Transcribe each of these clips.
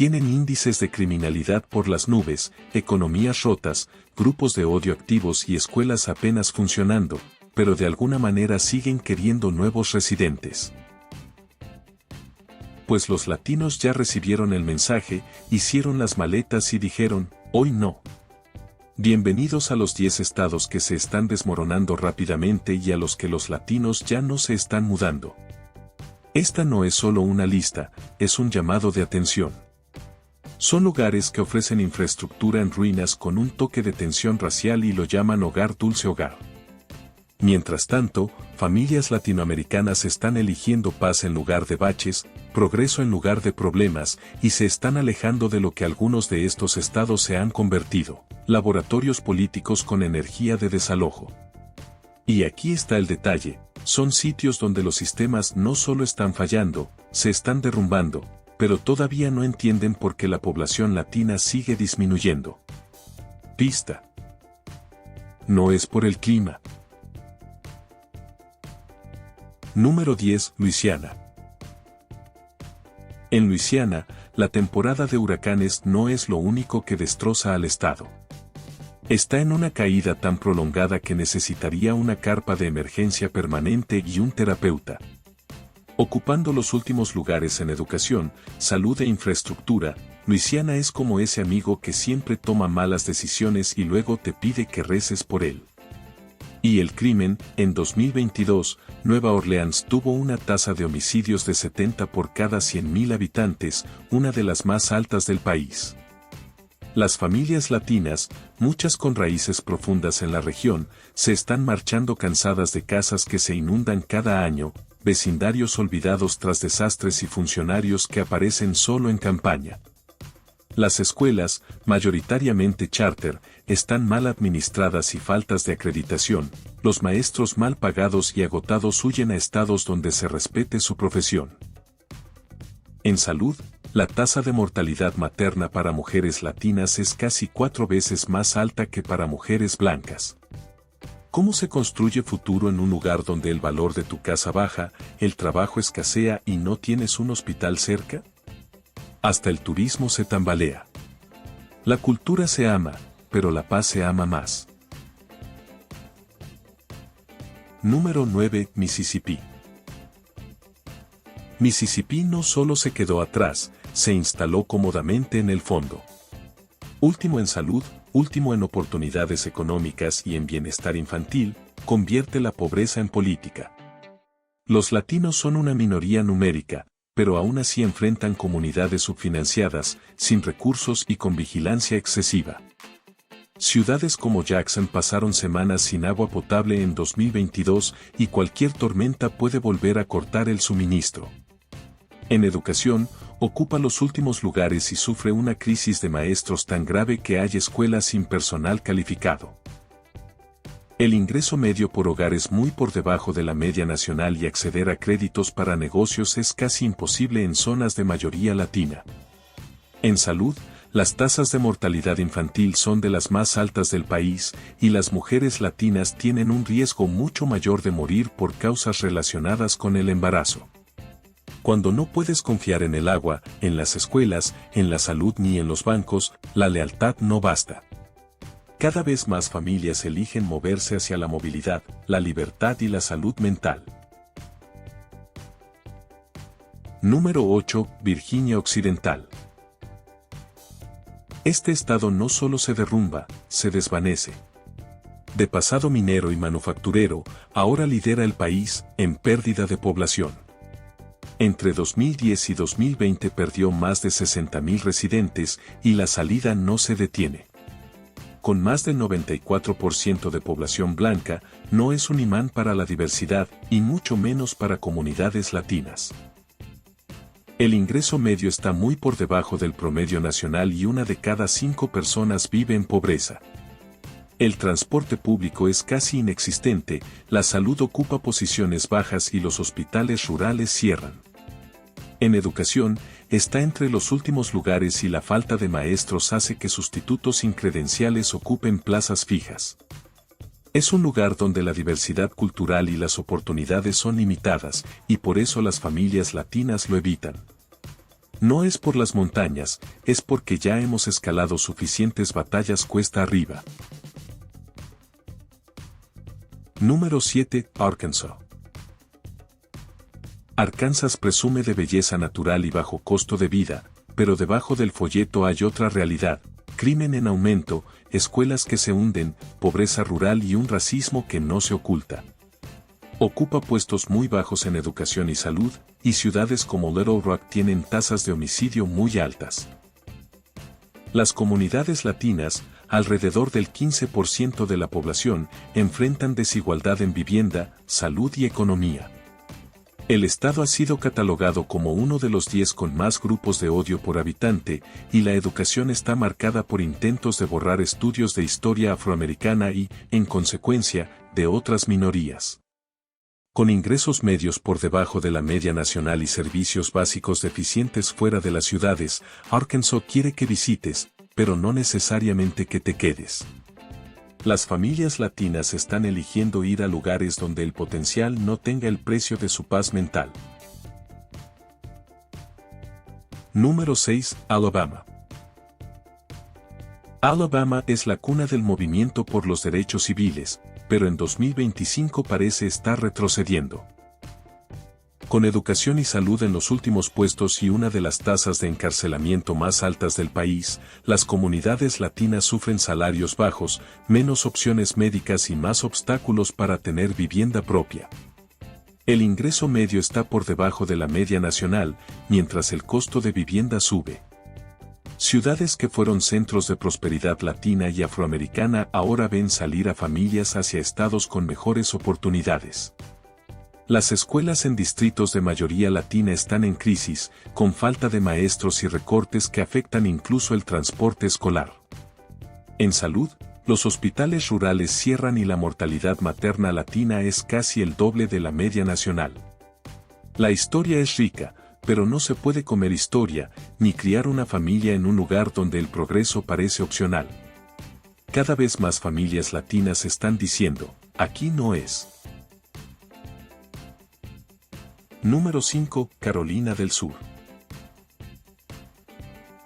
tienen índices de criminalidad por las nubes, economías rotas, grupos de odio activos y escuelas apenas funcionando, pero de alguna manera siguen queriendo nuevos residentes. Pues los latinos ya recibieron el mensaje, hicieron las maletas y dijeron, hoy no. Bienvenidos a los 10 estados que se están desmoronando rápidamente y a los que los latinos ya no se están mudando. Esta no es solo una lista, es un llamado de atención. Son lugares que ofrecen infraestructura en ruinas con un toque de tensión racial y lo llaman hogar dulce hogar. Mientras tanto, familias latinoamericanas están eligiendo paz en lugar de baches, progreso en lugar de problemas, y se están alejando de lo que algunos de estos estados se han convertido, laboratorios políticos con energía de desalojo. Y aquí está el detalle, son sitios donde los sistemas no solo están fallando, se están derrumbando, pero todavía no entienden por qué la población latina sigue disminuyendo. Pista. No es por el clima. Número 10. Luisiana. En Luisiana, la temporada de huracanes no es lo único que destroza al estado. Está en una caída tan prolongada que necesitaría una carpa de emergencia permanente y un terapeuta. Ocupando los últimos lugares en educación, salud e infraestructura, Luisiana es como ese amigo que siempre toma malas decisiones y luego te pide que reces por él. Y el crimen, en 2022, Nueva Orleans tuvo una tasa de homicidios de 70 por cada 100.000 habitantes, una de las más altas del país. Las familias latinas, muchas con raíces profundas en la región, se están marchando cansadas de casas que se inundan cada año, vecindarios olvidados tras desastres y funcionarios que aparecen solo en campaña. Las escuelas, mayoritariamente charter, están mal administradas y faltas de acreditación, los maestros mal pagados y agotados huyen a estados donde se respete su profesión. En salud, la tasa de mortalidad materna para mujeres latinas es casi 4 veces más alta que para mujeres blancas. ¿Cómo se construye futuro en un lugar donde el valor de tu casa baja, el trabajo escasea y no tienes un hospital cerca? Hasta el turismo se tambalea. La cultura se ama, pero la paz se ama más. Número 9. Mississippi. Mississippi no solo se quedó atrás, se instaló cómodamente en el fondo. Último en salud, último en oportunidades económicas y en bienestar infantil, convierte la pobreza en política. Los latinos son una minoría numérica, pero aún así enfrentan comunidades subfinanciadas, sin recursos y con vigilancia excesiva. Ciudades como Jackson pasaron semanas sin agua potable en 2022 y cualquier tormenta puede volver a cortar el suministro. En educación, ocupa los últimos lugares y sufre una crisis de maestros tan grave que hay escuelas sin personal calificado. El ingreso medio por hogar es muy por debajo de la media nacional y acceder a créditos para negocios es casi imposible en zonas de mayoría latina. En salud, las tasas de mortalidad infantil son de las más altas del país y las mujeres latinas tienen un riesgo mucho mayor de morir por causas relacionadas con el embarazo. Cuando no puedes confiar en el agua, en las escuelas, en la salud ni en los bancos, la lealtad no basta. Cada vez más familias eligen moverse hacia la movilidad, la libertad y la salud mental. Número 8. Virginia Occidental. Este estado no solo se derrumba, se desvanece. De pasado minero y manufacturero, ahora lidera el país en pérdida de población. Entre 2010 y 2020 perdió más de 60.000 residentes y la salida no se detiene. Con más del 94% de población blanca, no es un imán para la diversidad y mucho menos para comunidades latinas. El ingreso medio está muy por debajo del promedio nacional y 1 de cada 5 personas vive en pobreza. El transporte público es casi inexistente, la salud ocupa posiciones bajas y los hospitales rurales cierran. En educación, está entre los últimos lugares y la falta de maestros hace que sustitutos sin credenciales ocupen plazas fijas. Es un lugar donde la diversidad cultural y las oportunidades son limitadas, y por eso las familias latinas lo evitan. No es por las montañas, es porque ya hemos escalado suficientes batallas cuesta arriba. Número 7. Arkansas. Arkansas presume de belleza natural y bajo costo de vida, pero debajo del folleto hay otra realidad: crimen en aumento, escuelas que se hunden, pobreza rural y un racismo que no se oculta. Ocupa puestos muy bajos en educación y salud, y ciudades como Little Rock tienen tasas de homicidio muy altas. Las comunidades latinas, alrededor del 15% de la población, enfrentan desigualdad en vivienda, salud y economía. El estado ha sido catalogado como uno de los 10 con más grupos de odio por habitante, y la educación está marcada por intentos de borrar estudios de historia afroamericana y, en consecuencia, de otras minorías. Con ingresos medios por debajo de la media nacional y servicios básicos deficientes fuera de las ciudades, Arkansas quiere que visites, pero no necesariamente que te quedes. Las familias latinas están eligiendo ir a lugares donde el potencial no tenga el precio de su paz mental. Número 6. Alabama. Alabama es la cuna del movimiento por los derechos civiles, pero en 2025 parece estar retrocediendo. Con educación y salud en los últimos puestos y una de las tasas de encarcelamiento más altas del país, las comunidades latinas sufren salarios bajos, menos opciones médicas y más obstáculos para tener vivienda propia. El ingreso medio está por debajo de la media nacional, mientras el costo de vivienda sube. Ciudades que fueron centros de prosperidad latina y afroamericana ahora ven salir a familias hacia estados con mejores oportunidades. Las escuelas en distritos de mayoría latina están en crisis, con falta de maestros y recortes que afectan incluso el transporte escolar. En salud, los hospitales rurales cierran y la mortalidad materna latina es casi el doble de la media nacional. La historia es rica, pero no se puede comer historia, ni criar una familia en un lugar donde el progreso parece opcional. Cada vez más familias latinas están diciendo, aquí no es. Número 5. Carolina del Sur.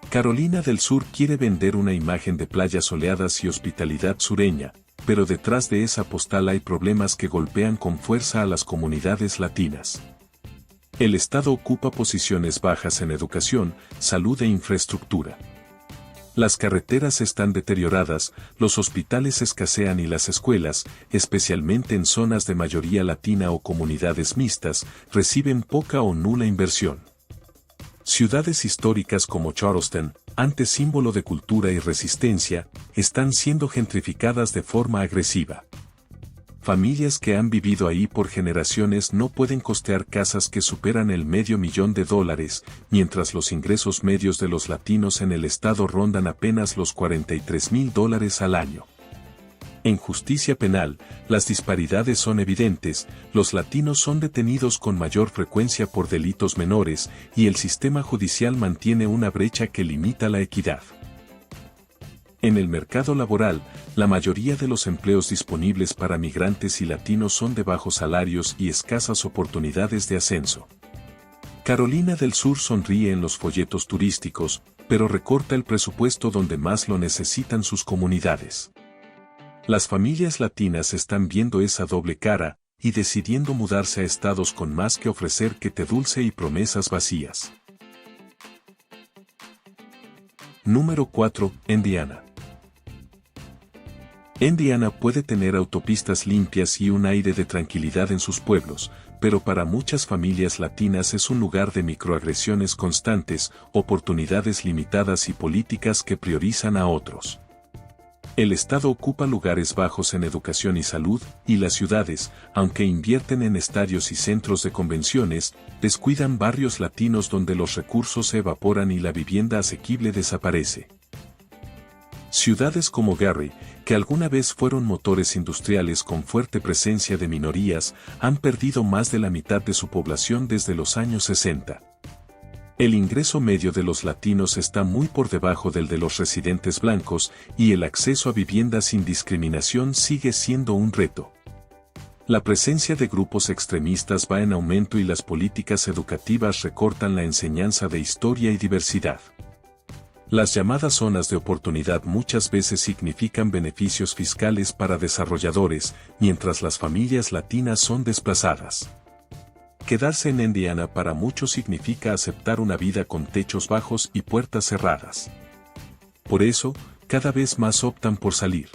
Carolina del Sur quiere vender una imagen de playas soleadas y hospitalidad sureña, pero detrás de esa postal hay problemas que golpean con fuerza a las comunidades latinas. El estado ocupa posiciones bajas en educación, salud e infraestructura. Las carreteras están deterioradas, los hospitales escasean y las escuelas, especialmente en zonas de mayoría latina o comunidades mixtas, reciben poca o nula inversión. Ciudades históricas como Charleston, antes símbolo de cultura y resistencia, están siendo gentrificadas de forma agresiva. Familias que han vivido ahí por generaciones no pueden costear casas que superan el $500,000, mientras los ingresos medios de los latinos en el estado rondan apenas los $43,000 al año. En justicia penal, las disparidades son evidentes, los latinos son detenidos con mayor frecuencia por delitos menores, y el sistema judicial mantiene una brecha que limita la equidad. En el mercado laboral, la mayoría de los empleos disponibles para migrantes y latinos son de bajos salarios y escasas oportunidades de ascenso. Carolina del Sur sonríe en los folletos turísticos, pero recorta el presupuesto donde más lo necesitan sus comunidades. Las familias latinas están viendo esa doble cara y decidiendo mudarse a estados con más que ofrecer que té dulce y promesas vacías. Número 4. Indiana. Indiana puede tener autopistas limpias y un aire de tranquilidad en sus pueblos, pero para muchas familias latinas es un lugar de microagresiones constantes, oportunidades limitadas y políticas que priorizan a otros. El estado ocupa lugares bajos en educación y salud, y las ciudades, aunque invierten en estadios y centros de convenciones, descuidan barrios latinos donde los recursos se evaporan y la vivienda asequible desaparece. Ciudades como Gary, que alguna vez fueron motores industriales con fuerte presencia de minorías, han perdido más de la mitad de su población desde los años 60. El ingreso medio de los latinos está muy por debajo del de los residentes blancos y el acceso a vivienda sin discriminación sigue siendo un reto. La presencia de grupos extremistas va en aumento y las políticas educativas recortan la enseñanza de historia y diversidad. Las llamadas zonas de oportunidad muchas veces significan beneficios fiscales para desarrolladores, mientras las familias latinas son desplazadas. Quedarse en Indiana para muchos significa aceptar una vida con techos bajos y puertas cerradas. Por eso, cada vez más optan por salir.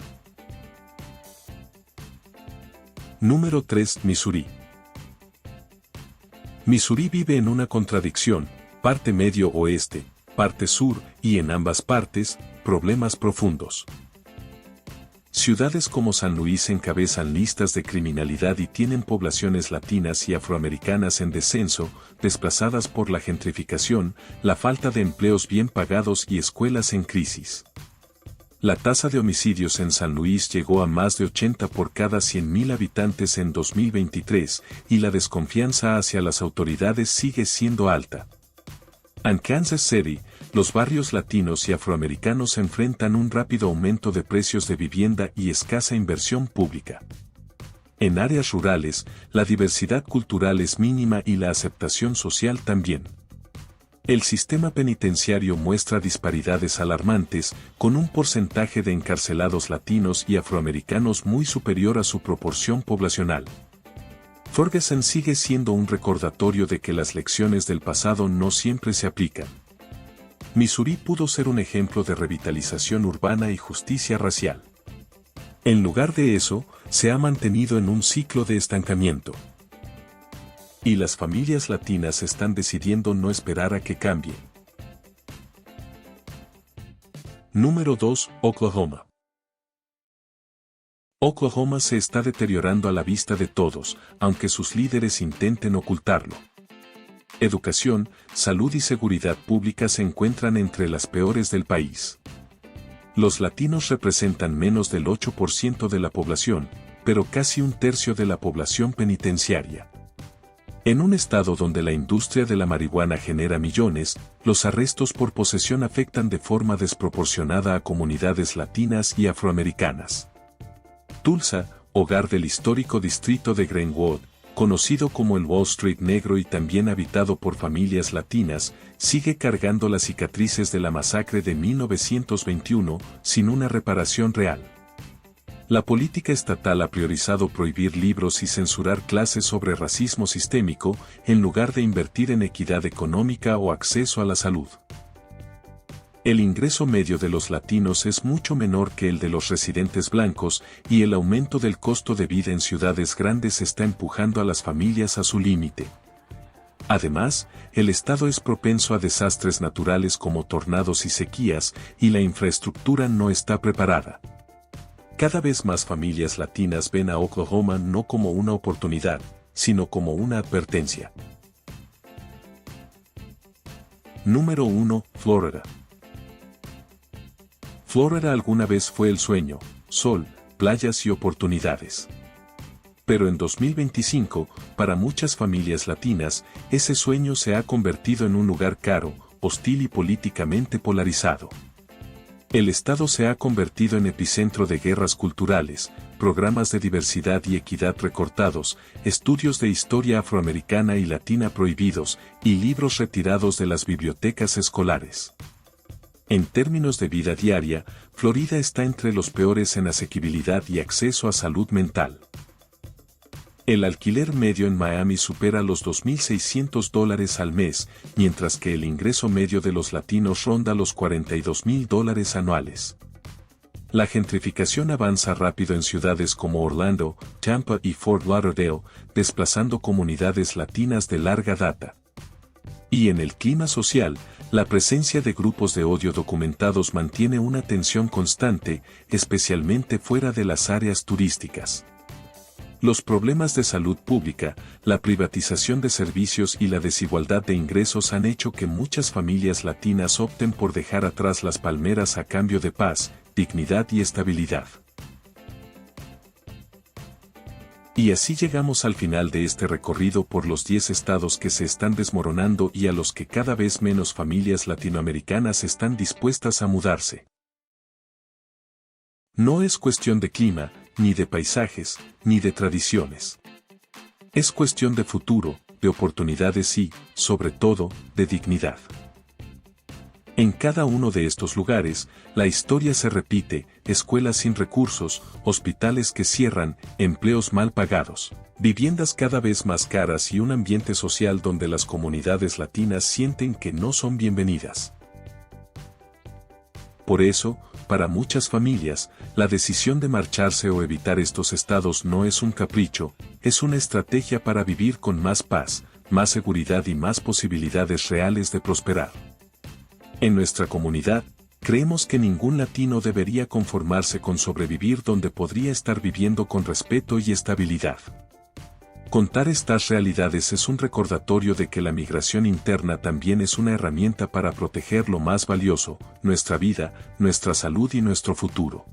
Número 3. Missouri. Missouri vive en una contradicción, parte medio-oeste, parte sur, y en ambas partes, problemas profundos. Ciudades como San Luis encabezan listas de criminalidad y tienen poblaciones latinas y afroamericanas en descenso, desplazadas por la gentrificación, la falta de empleos bien pagados y escuelas en crisis. La tasa de homicidios en San Luis llegó a más de 80 por cada 100.000 habitantes en 2023, y la desconfianza hacia las autoridades sigue siendo alta. En Kansas City, los barrios latinos y afroamericanos enfrentan un rápido aumento de precios de vivienda y escasa inversión pública. En áreas rurales, la diversidad cultural es mínima y la aceptación social también. El sistema penitenciario muestra disparidades alarmantes, con un porcentaje de encarcelados latinos y afroamericanos muy superior a su proporción poblacional. Ferguson sigue siendo un recordatorio de que las lecciones del pasado no siempre se aplican. Missouri pudo ser un ejemplo de revitalización urbana y justicia racial. En lugar de eso, se ha mantenido en un ciclo de estancamiento. Y las familias latinas están decidiendo no esperar a que cambie. Número 2. Oklahoma. Oklahoma se está deteriorando a la vista de todos, aunque sus líderes intenten ocultarlo. Educación, salud y seguridad pública se encuentran entre las peores del país. Los latinos representan menos del 8% de la población, pero casi un tercio de la población penitenciaria. En un estado donde la industria de la marihuana genera millones, los arrestos por posesión afectan de forma desproporcionada a comunidades latinas y afroamericanas. Tulsa, hogar del histórico distrito de Greenwood, conocido como el Wall Street negro y también habitado por familias latinas, sigue cargando las cicatrices de la masacre de 1921, sin una reparación real. La política estatal ha priorizado prohibir libros y censurar clases sobre racismo sistémico, en lugar de invertir en equidad económica o acceso a la salud. El ingreso medio de los latinos es mucho menor que el de los residentes blancos, y el aumento del costo de vida en ciudades grandes está empujando a las familias a su límite. Además, el estado es propenso a desastres naturales como tornados y sequías, y la infraestructura no está preparada. Cada vez más familias latinas ven a Oklahoma no como una oportunidad, sino como una advertencia. Número 1. Florida. Florida alguna vez fue el sueño, sol, playas y oportunidades. Pero en 2025, para muchas familias latinas, ese sueño se ha convertido en un lugar caro, hostil y políticamente polarizado. El estado se ha convertido en epicentro de guerras culturales, programas de diversidad y equidad recortados, estudios de historia afroamericana y latina prohibidos, y libros retirados de las bibliotecas escolares. En términos de vida diaria, Florida está entre los peores en asequibilidad y acceso a salud mental. El alquiler medio en Miami supera los $2.600 al mes, mientras que el ingreso medio de los latinos ronda los $42.000 anuales. La gentrificación avanza rápido en ciudades como Orlando, Tampa y Fort Lauderdale, desplazando comunidades latinas de larga data. Y en el clima social, la presencia de grupos de odio documentados mantiene una tensión constante, especialmente fuera de las áreas turísticas. Los problemas de salud pública, la privatización de servicios y la desigualdad de ingresos han hecho que muchas familias latinas opten por dejar atrás las palmeras a cambio de paz, dignidad y estabilidad. Y así llegamos al final de este recorrido por los 10 estados que se están desmoronando y a los que cada vez menos familias latinoamericanas están dispuestas a mudarse. No es cuestión de clima, ni de paisajes, ni de tradiciones. Es cuestión de futuro, de oportunidades y, sobre todo, de dignidad. En cada uno de estos lugares, la historia se repite: escuelas sin recursos, hospitales que cierran, empleos mal pagados, viviendas cada vez más caras y un ambiente social donde las comunidades latinas sienten que no son bienvenidas. Por eso, para muchas familias, la decisión de marcharse o evitar estos estados no es un capricho, es una estrategia para vivir con más paz, más seguridad y más posibilidades reales de prosperar. En nuestra comunidad, creemos que ningún latino debería conformarse con sobrevivir donde podría estar viviendo con respeto y estabilidad. Contar estas realidades es un recordatorio de que la migración interna también es una herramienta para proteger lo más valioso: nuestra vida, nuestra salud y nuestro futuro.